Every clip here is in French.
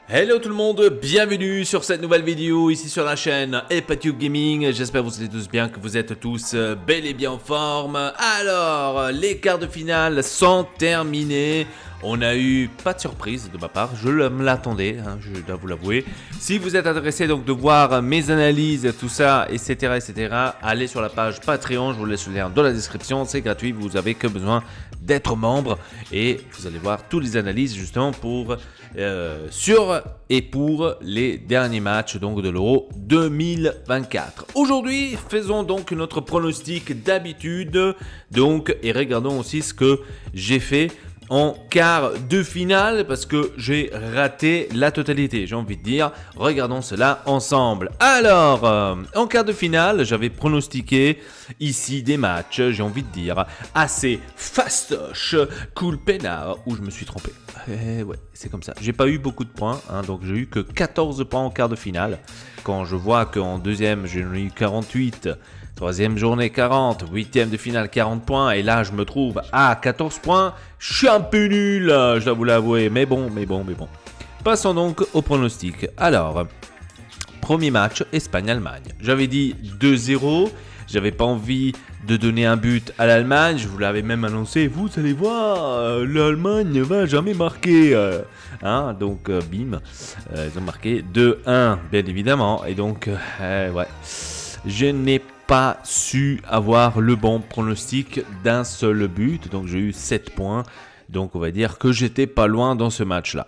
Hello tout le monde, bienvenue sur cette nouvelle vidéo ici sur la chaîne Epatube Gaming. J'espère que vous allez tous bien, que vous êtes tous bel et bien en forme. Alors, les quarts de finale sont terminés. On a eu pas de surprise de ma part, je me l'attendais, je dois vous l'avouer. Si vous êtes intéressé donc de voir mes analyses, tout ça, etc., allez sur la page Patreon, je vous laisse le lien dans la description, c'est gratuit, vous avez que besoin d'être membre et vous allez voir toutes les analyses justement pour sur et pour les derniers matchs donc de l'Euro 2024. Aujourd'hui, faisons donc notre pronostic d'habitude donc et regardons aussi ce que j'ai fait en quart de finale parce que j'ai raté la totalité, j'ai envie de dire. Regardons cela ensemble. Alors, en quart de finale, j'avais pronostiqué ici des matchs, j'ai envie de dire, assez fastoche, cool peinard, où je me suis trompé. Ouais, c'est comme ça. J'ai pas eu beaucoup de points, donc j'ai eu que 14 points en quart de finale. Quand je vois qu'en deuxième, j'ai eu 48, troisième journée 40, huitième de finale 40 points, et là je me trouve à 14 points, je suis un peu nul, je dois vous l'avouer, mais bon. Passons donc au pronostic. Alors, premier match, Espagne-Allemagne. J'avais dit 2-0, j'avais pas envie de donner un but à l'Allemagne, je vous l'avais même annoncé, vous allez voir, l'Allemagne ne va jamais marquer. Donc bim, ils ont marqué 2-1, bien évidemment, et donc, ouais, je n'ai pas su avoir le bon pronostic d'un seul but, donc j'ai eu 7 points, donc on va dire que j'étais pas loin dans ce match-là.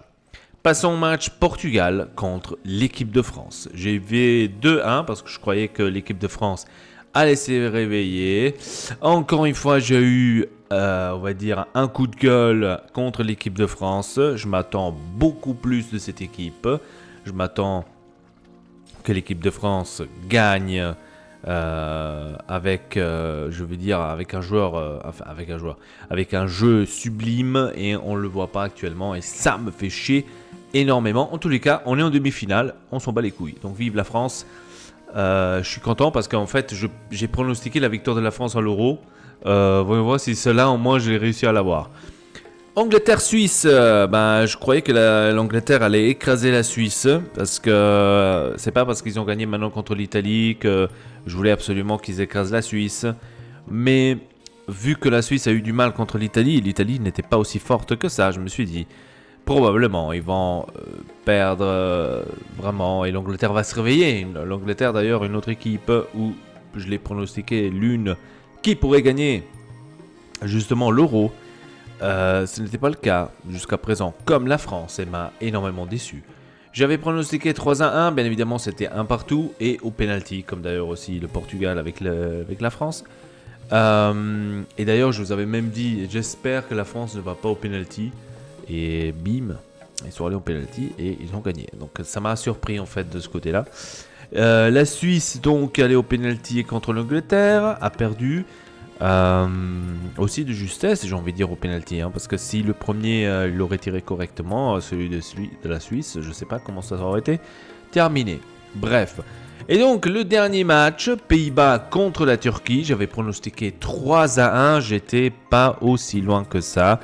Passons au match Portugal contre l'équipe de France. J'ai vu 2-1 parce que je croyais que l'équipe de France allait se réveiller. Encore une fois, j'ai eu, on va dire, un coup de gueule contre l'équipe de France. Je m'attends beaucoup plus de cette équipe. Je m'attends que l'équipe de France gagne avec un jeu sublime et on le voit pas actuellement et ça me fait chier énormément. En tous les cas, on est en demi-finale, on s'en bat les couilles. Donc vive la France. Je suis content parce qu'en fait, j'ai pronostiqué la victoire de la France à l'Euro. Voyons voir si cela au moins j'ai réussi à l'avoir. Angleterre-Suisse, je croyais que l'Angleterre allait écraser la Suisse parce que c'est pas parce qu'ils ont gagné maintenant contre l'Italie que je voulais absolument qu'ils écrasent la Suisse. Mais vu que la Suisse a eu du mal contre l'Italie, l'Italie n'était pas aussi forte que ça, je me suis dit probablement ils vont perdre vraiment et l'Angleterre va se réveiller. L'Angleterre d'ailleurs une autre équipe où je l'ai pronostiqué l'une qui pourrait gagner justement l'Euro. Ce n'était pas le cas jusqu'à présent, comme la France, elle m'a énormément déçu. J'avais pronostiqué 3-1, bien évidemment c'était un partout, et au penalty, comme d'ailleurs aussi le Portugal avec la France. Et d'ailleurs je vous avais même dit, j'espère que la France ne va pas au penalty, et bim, ils sont allés au penalty et ils ont gagné. Donc ça m'a surpris en fait de ce côté-là. La Suisse donc allée au penalty contre l'Angleterre, a perdu. Aussi de justesse, j'ai envie de dire au penalty, parce que si le premier l'aurait tiré correctement, celui de la Suisse, je sais pas comment ça aurait été terminé. Bref. Et donc le dernier match, Pays-Bas contre la Turquie, j'avais pronostiqué 3-1, j'étais pas aussi loin que ça.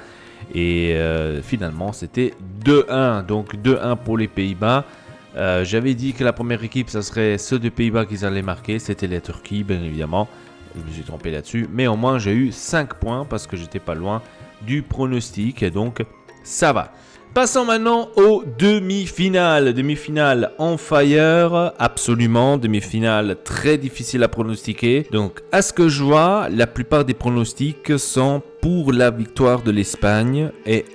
Et finalement c'était 2-1, donc 2-1 pour les Pays-Bas. J'avais dit que la première équipe, ça serait ceux de Pays-Bas qui allaient marquer, c'était la Turquie bien évidemment. Je me suis trompé là-dessus, mais au moins j'ai eu 5 points parce que j'étais pas loin du pronostic, donc ça va. Passons maintenant aux demi-finales. Demi-finale on fire, absolument. Demi-finale très difficile à pronostiquer. Donc à ce que je vois, la plupart des pronostics sont pour la victoire de l'Espagne et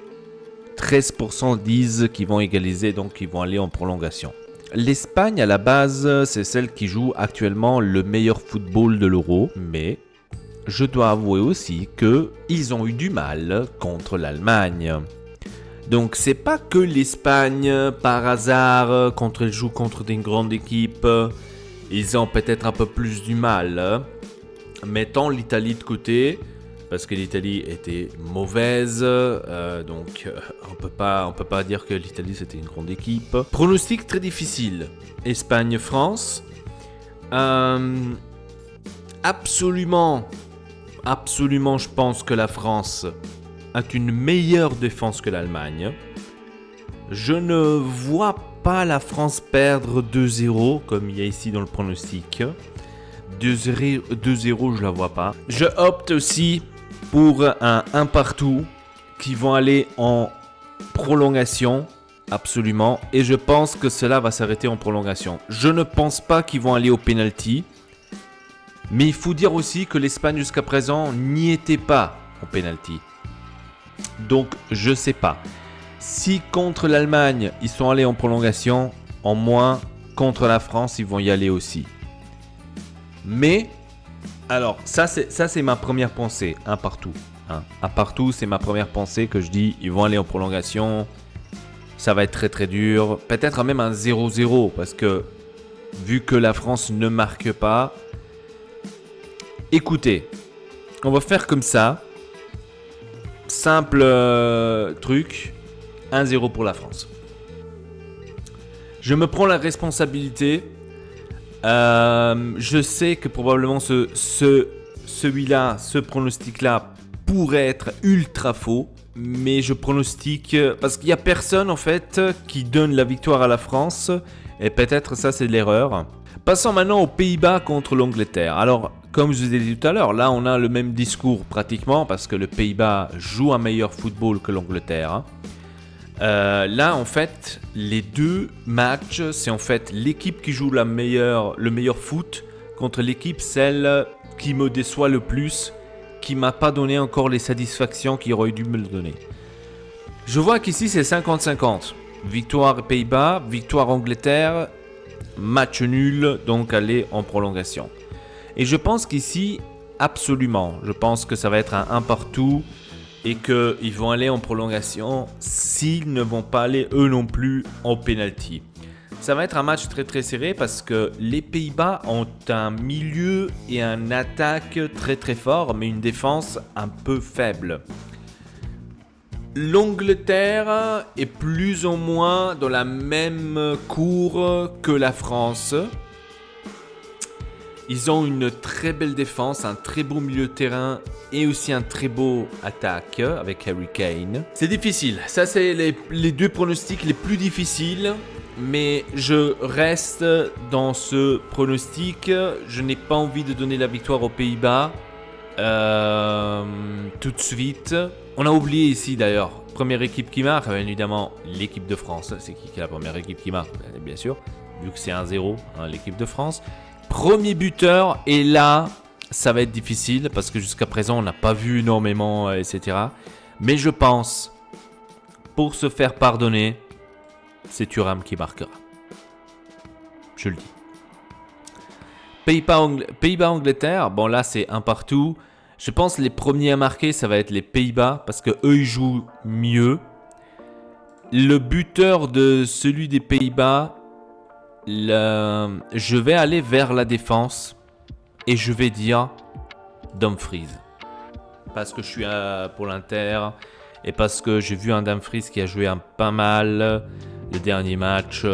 13% disent qu'ils vont égaliser, donc qu'ils vont aller en prolongation. L'Espagne, à la base, c'est celle qui joue actuellement le meilleur football de l'Euro, mais je dois avouer aussi qu'ils ont eu du mal contre l'Allemagne. Donc c'est pas que l'Espagne, par hasard, quand elle joue contre des grandes équipes, ils ont peut-être un peu plus du mal. Mettons l'Italie de côté, parce que l'Italie était mauvaise, donc on peut pas dire que l'Italie c'était une grande équipe. Pronostic très difficile. Espagne-France. Absolument, je pense que la France a une meilleure défense que l'Allemagne. Je ne vois pas la France perdre 2-0 comme il y a ici dans le pronostic. 2-0, je la vois pas. Je opte aussi pour un partout qui vont aller en prolongation, absolument. Et je pense que cela va s'arrêter en prolongation. Je ne pense pas qu'ils vont aller au penalty. Mais il faut dire aussi que l'Espagne jusqu'à présent n'y était pas au penalty. Donc je sais pas. Si contre l'Allemagne ils sont allés en prolongation, en moins contre la France ils vont y aller aussi. Mais alors ça c'est ma première pensée, un partout. Un partout c'est ma première pensée que je dis ils vont aller en prolongation. Ça va être très très dur. Peut-être même un 0-0 parce que vu que la France ne marque pas. Écoutez, on va faire comme ça. Simple truc. 1-0 pour la France. Je me prends la responsabilité. Je sais que probablement celui-là, ce pronostic-là pourrait être ultra faux. Mais je pronostique parce qu'il n'y a personne en fait qui donne la victoire à la France. Et peut-être ça c'est de l'erreur. Passons maintenant aux Pays-Bas contre l'Angleterre. Alors, comme je vous ai dit tout à l'heure, là on a le même discours pratiquement parce que le Pays-Bas joue un meilleur football que l'Angleterre. Là en fait, les deux matchs, c'est en fait l'équipe qui joue le meilleur foot contre l'équipe, celle qui me déçoit le plus, qui m'a pas donné encore les satisfactions qu'il aurait dû me le donner. Je vois qu'ici c'est 50-50. Victoire Pays-Bas, victoire Angleterre, match nul, donc aller en prolongation. Et je pense qu'ici, absolument, je pense que ça va être un partout et qu'ils vont aller en prolongation s'ils ne vont pas aller eux non plus en penalty. Ça va être un match très très serré parce que les Pays-Bas ont un milieu et une attaque très très fort mais une défense un peu faible. L'Angleterre est plus ou moins dans la même cour que la France. Ils ont une très belle défense, un très beau milieu de terrain et aussi un très beau attaque avec Harry Kane. C'est difficile, ça c'est les deux pronostics les plus difficiles. Mais je reste dans ce pronostic. Je n'ai pas envie de donner la victoire aux Pays-Bas tout de suite. On a oublié ici d'ailleurs, première équipe qui marque, bien évidemment l'équipe de France. C'est qui est la première équipe qui marque? Bien sûr, vu que c'est 1-0, l'équipe de France. Premier buteur, et là, ça va être difficile parce que jusqu'à présent, on n'a pas vu énormément, etc. Mais je pense, pour se faire pardonner, c'est Thuram qui marquera. Je le dis. Pays-Bas-Angleterre, bon là c'est un partout. Je pense que les premiers à marquer, ça va être les Pays-Bas parce que eux ils jouent mieux. Le buteur de celui des Pays-Bas, je vais aller vers la défense et je vais dire Dumfries. Parce que je suis pour l'Inter et parce que j'ai vu un Dumfries qui a joué pas mal le dernier match.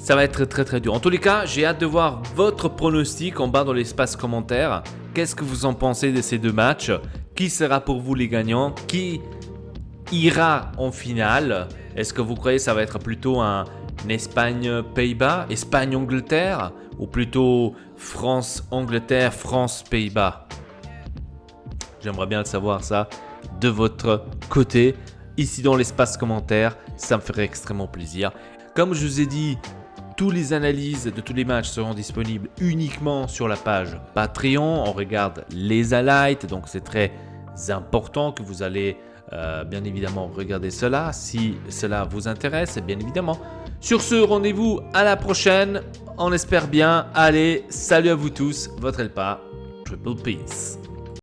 Ça va être très très dur. En tous les cas, j'ai hâte de voir votre pronostic en bas dans l'espace commentaire. Qu'est-ce que vous en pensez de ces deux matchs? Qui sera pour vous les gagnants? Qui ira en finale? Est-ce que vous croyez que ça va être plutôt un Espagne-Pays-Bas, Espagne-Angleterre ou plutôt France-Angleterre, France-Pays-Bas? J'aimerais bien le savoir ça de votre côté. Ici dans l'espace commentaire, ça me ferait extrêmement plaisir. Comme je vous ai dit, toutes les analyses de tous les matchs seront disponibles uniquement sur la page Patreon. On regarde les highlights, donc c'est très important que vous allez bien évidemment regarder cela si cela vous intéresse, bien évidemment. Sur ce, rendez-vous à la prochaine. On espère bien. Allez, salut à vous tous, votre Elpa, Triple Peace.